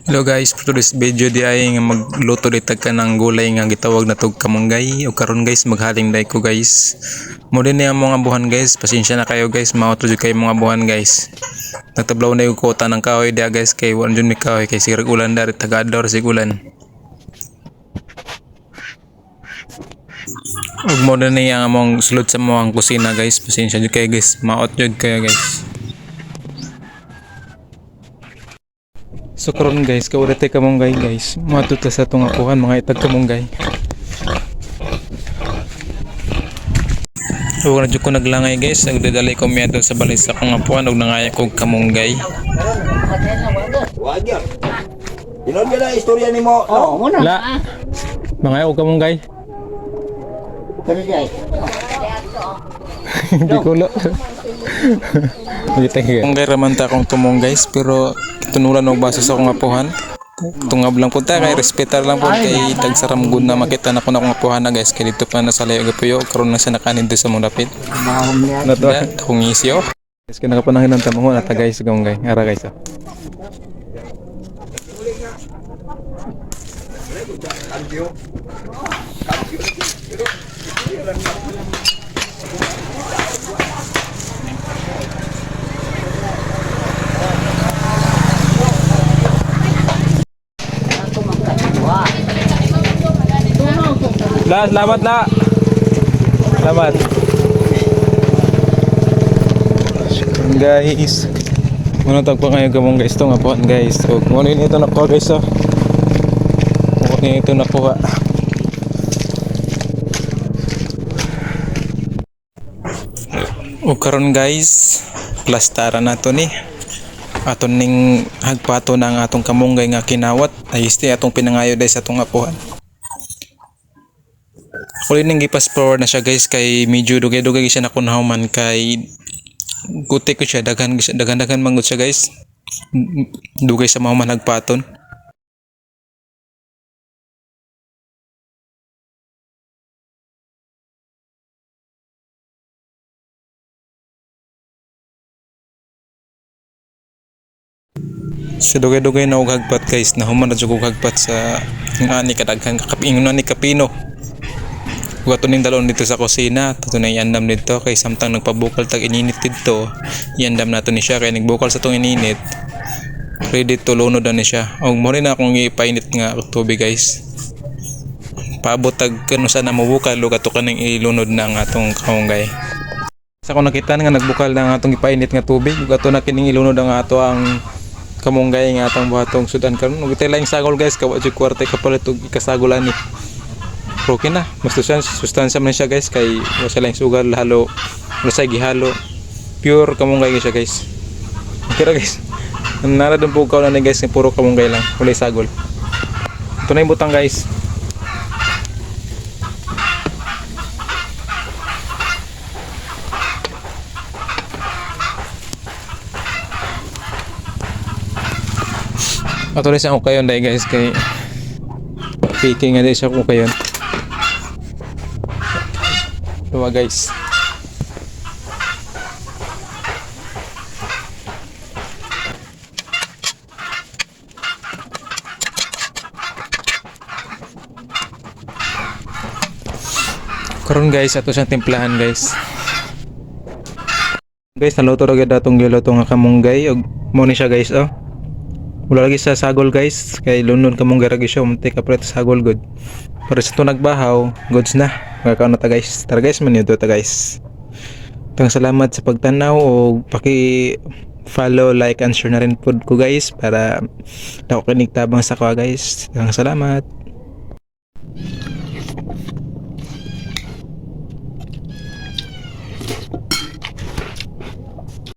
Hello guys, for today's video di ay nga magluto ditag ka ng gulay nga gitawag na tog kamunggay. O karon guys maghaling day ko guys. Mo din niya mga buhan guys, pasensya na kayo guys, maotro jud kayo mga buhan guys. Nagtablaw na yung kota ng kahoy dia guys, kay wala jud mi kahoy kay sirag ulan dari tagador sig ulan. Ug mo din niya among sulod sa mga kusina guys, pasensya jud kayo guys, maot jud kayo guys. So karon guys, kaurete kamunggay guys. Matuta sa itong akuhan mga itag kamunggay. So na jud ko naglangay guys, nagdadalay ko miya doon sa balay sa akong apuan ug nangaya kog kamunggay. Wag yan. Inon ka na istorya ni mo. Oo, muna. La. Mga og kamunggay. Pero di ay. Hindi ko lo. Kamunggay raman ta akong tumong guys, pero tunulan og base sa akong apuhan. Tungab lang po ta kay respetar lang po kay tagsaram good na makita na ko na akong apuhan na guys, kay dito pa nasa layo gapuyo karon na siya nakanin dito sa mong dapit. Mahom niya. Nato akong isyo. Guys kay nakapanangin ng tamongon at guys kamunggay. Ara guys. La, selamat la. Selamat. Guys. Muna tagpo kayo gamong guys to nga po guys. So, muna ito na po guys oh. Muna ito na po. O karon guys, plastara na to ni. Aton ning hagpato ng atong kamunggay nga kinawat. Ay este atong pinangayo dai sa atong apuhan. Uli nang gipas forward na siya guys kay medyo dugay-dugay siya na kunhaman kay guti ko siya daghan mangut siya guys. Dugay sa mga nagpaton. So dugay-dugay na og hagpat guys, nahuman na jud og hagpat sa ani kadaghan kakapingon ni kapino. Ug ning dalon dito sa kusina, tuto na iandam dito kay samtang nagpabukal tag ininit dito. Iandam nato ni siya kay nagbukal sa tong ininit. Ready to lunod na ni siya. Og mo rin akong ipainit nga tubig guys. Paabot tag kano sana mabukal ug ato kaning ilunod na ang atong kamunggay. Sa ko nakita nga nagbukal na ang atong ipainit nga tubig ug ato na kining ilunod ang ato ang kamunggay nga atong buhatong sudan karon. Ug itay laing sagol guys, kawa jud kwarta kapalit og ikasagolan ni. Okay na, mas sustansya man siya guys kay wala lang sugar halo, wala say gihalo. Pure kamunggay siya guys. Okay ra guys. Nara dun po ka na ni guys ni puro kamunggay lang, wala sagol. Ito na yung butang guys. Ito rin siya kukayon dahil guys kay picking nga din siya kukayon. Diba guys. Karon guys ato siyang timplahan guys. Guys naluto ra gyud atong giluto nga kamunggay ug mo ni siya guys oh. Wala lagi sa sagol guys kay lunod kamunggay ra gyud siya umti ka preto sagol good. Pero sa ito nagbahaw, goods na. Magkakaon na ta guys. Tara guys, manito ta guys. Tang salamat sa pagtanaw o paki-follow, like, and share na rin po ko guys para ako kinig tabang sa ko guys. Tang salamat.